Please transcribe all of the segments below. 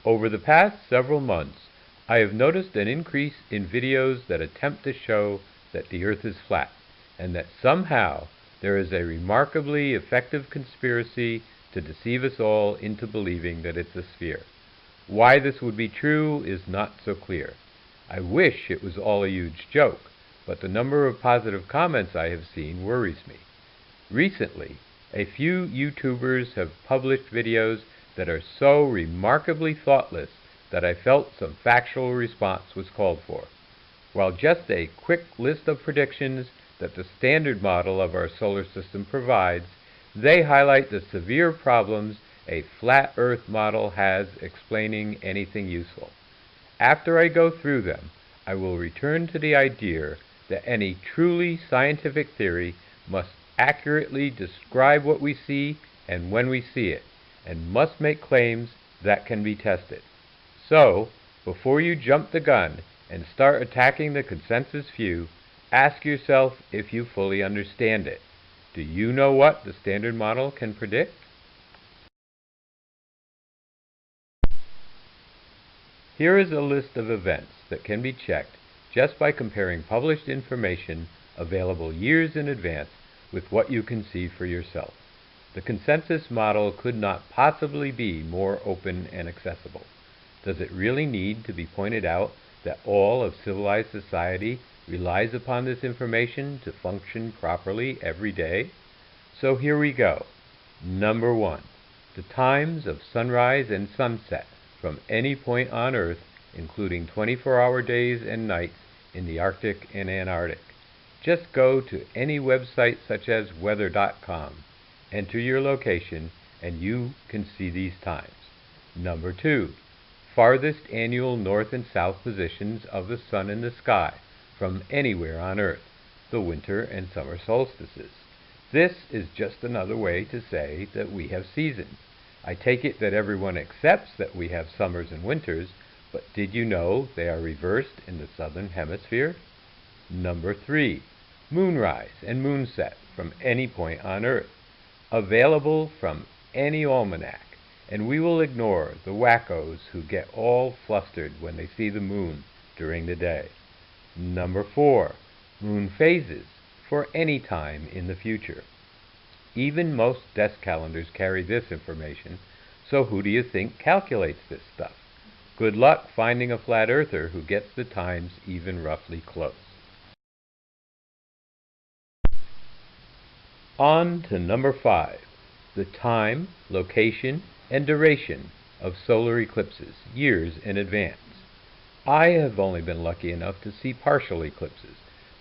Over the past several months, I have noticed an increase in videos that attempt to show that the Earth is flat, and that somehow there is a remarkably effective conspiracy to deceive us all into believing that it's a sphere. Why this would be true is not so clear. I wish it was all a huge joke, but the number of positive comments I have seen worries me. Recently, a few YouTubers have published videos that are so remarkably thoughtless that I felt some factual response was called for. While just a quick list of predictions that the standard model of our solar system provides, they highlight the severe problems a flat Earth model has explaining anything useful. After I go through them, I will return to the idea that any truly scientific theory must accurately describe what we see and when we see it, and must make claims that can be tested. So, before you jump the gun and start attacking the consensus view, ask yourself if you fully understand it. Do you know what the standard model can predict? Here is a list of events that can be checked just by comparing published information available years in advance with what you can see for yourself. The consensus model could not possibly be more open and accessible. Does it really need to be pointed out that all of civilized society relies upon this information to function properly every day? So here we go. Number 1. The times of sunrise and sunset from any point on Earth, including 24-hour days and nights in the Arctic and Antarctic. Just go to any website such as weather.com. Enter your location, and you can see these times. Number 2. Farthest annual north and south positions of the sun in the sky from anywhere on Earth, the winter and summer solstices. This is just another way to say that we have seasons. I take it that everyone accepts that we have summers and winters, but did you know they are reversed in the southern hemisphere? Number 3. Moonrise and moonset from any point on Earth. Available from any almanac, and we will ignore the wackos who get all flustered when they see the moon during the day. Number 4. Moon phases for any time in the future. Even most desk calendars carry this information, so who do you think calculates this stuff? Good luck finding a flat earther who gets the times even roughly close. On to number 5, the time, location, and duration of solar eclipses years in advance. I have only been lucky enough to see partial eclipses,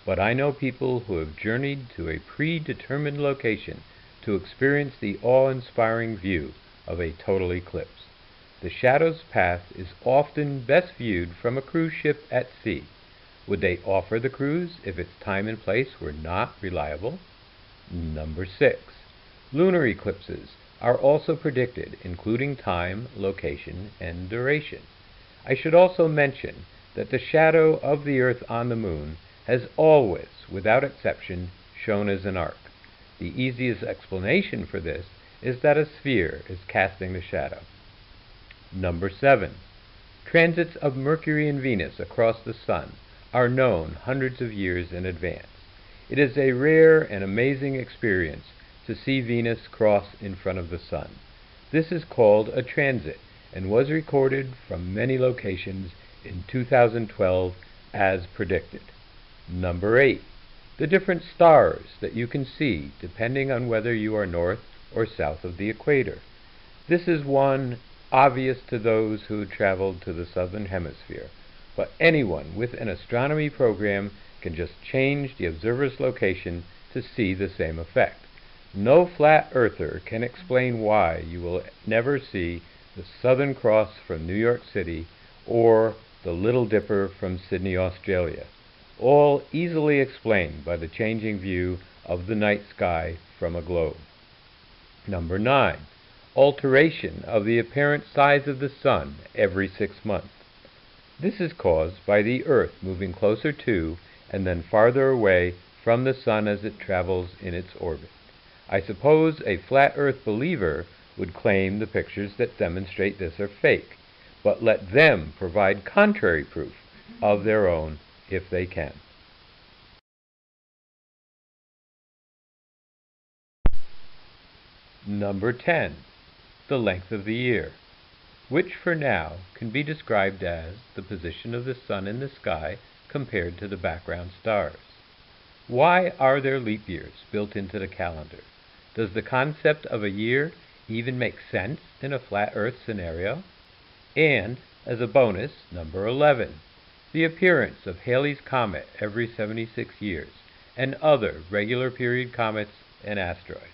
but I know people who have journeyed to a predetermined location to experience the awe-inspiring view of a total eclipse. The shadow's path is often best viewed from a cruise ship at sea. Would they offer the cruise if its time and place were not reliable? Number 6. Lunar eclipses are also predicted, including time, location, and duration. I should also mention that the shadow of the Earth on the Moon has always, without exception, shown as an arc. The easiest explanation for this is that a sphere is casting the shadow. Number 7. Transits of Mercury and Venus across the Sun are known hundreds of years in advance. It is a rare and amazing experience to see Venus cross in front of the Sun. This is called a transit and was recorded from many locations in 2012 as predicted. Number 8. The different stars that you can see depending on whether you are north or south of the equator. This is one obvious to those who traveled to the southern hemisphere, but anyone with an astronomy program can just change the observer's location to see the same effect. No flat earther can explain why you will never see the Southern Cross from New York City or the Little Dipper from Sydney, Australia, all easily explained by the changing view of the night sky from a globe. Number 9. Alteration of the apparent size of the Sun every 6 months. This is caused by the Earth moving closer to and then farther away from the Sun as it travels in its orbit. I suppose a flat Earth believer would claim the pictures that demonstrate this are fake, but let them provide contrary proof of their own if they can. Number 10. The length of the year, which for now can be described as the position of the sun in the sky compared to the background stars. Why are there leap years built into the calendar? Does the concept of a year even make sense in a flat Earth scenario? And, as a bonus, number 11, the appearance of Halley's Comet every 76 years, and other regular period comets and asteroids.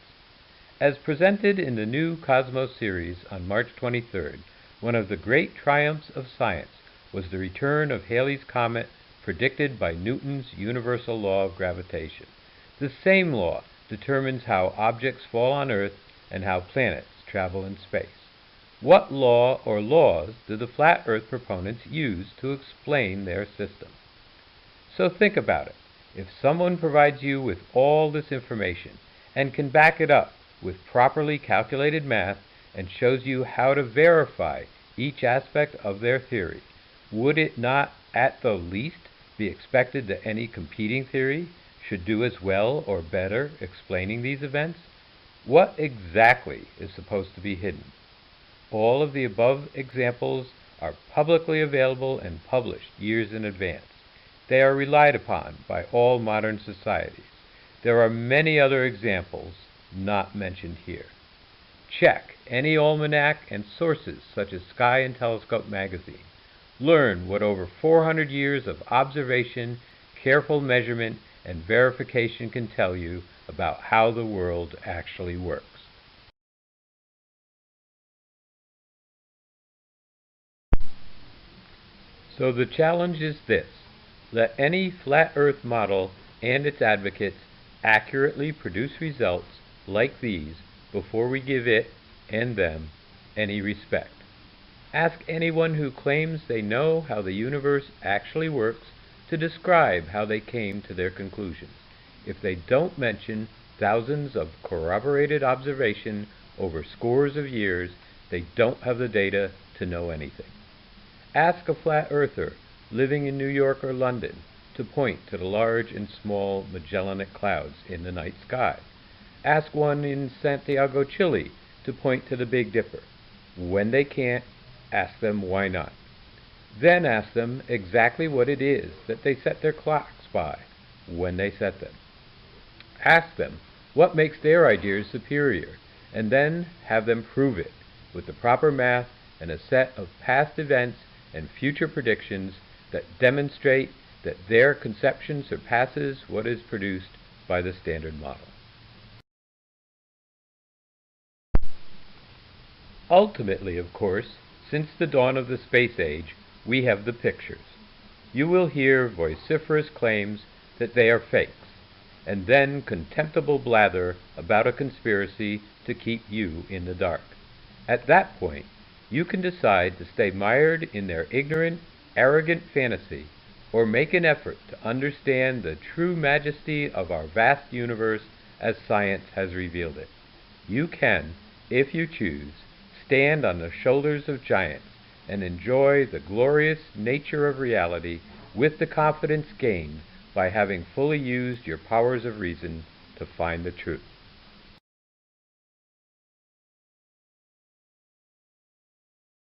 As presented in the new Cosmos series on March 23rd, one of the great triumphs of science was the return of Halley's Comet predicted by Newton's universal law of gravitation. The same law determines how objects fall on Earth and how planets travel in space. What law or laws do the flat Earth proponents use to explain their system? So think about it. If someone provides you with all this information and can back it up with properly calculated math and shows you how to verify each aspect of their theory, would it not at the least be expected that any competing theory should do as well or better explaining these events? What exactly is supposed to be hidden? All of the above examples are publicly available and published years in advance. They are relied upon by all modern societies. There are many other examples not mentioned here. Check any almanac and sources such as Sky and Telescope magazine. Learn what over 400 years of observation, careful measurement, and verification can tell you about how the world actually works. So the challenge is this: let any flat Earth model and its advocates accurately produce results like these before we give it and them any respect. Ask anyone who claims they know how the universe actually works to describe how they came to their conclusions. If they don't mention thousands of corroborated observation over scores of years, they don't have the data to know anything. Ask a flat earther living in New York or London to point to the large and small Magellanic clouds in the night sky. Ask one in Santiago, Chile to point to the Big Dipper. When they can't, ask them why not. Then ask them exactly what it is that they set their clocks by when they set them. Ask them what makes their ideas superior, and then have them prove it with the proper math and a set of past events and future predictions that demonstrate that their conception surpasses what is produced by the standard model. Ultimately, of course, since the dawn of the space age, we have the pictures. You will hear vociferous claims that they are fakes, and then contemptible blather about a conspiracy to keep you in the dark. At that point, you can decide to stay mired in their ignorant, arrogant fantasy, or make an effort to understand the true majesty of our vast universe as science has revealed it. You can, if you choose, stand on the shoulders of giants and enjoy the glorious nature of reality with the confidence gained by having fully used your powers of reason to find the truth.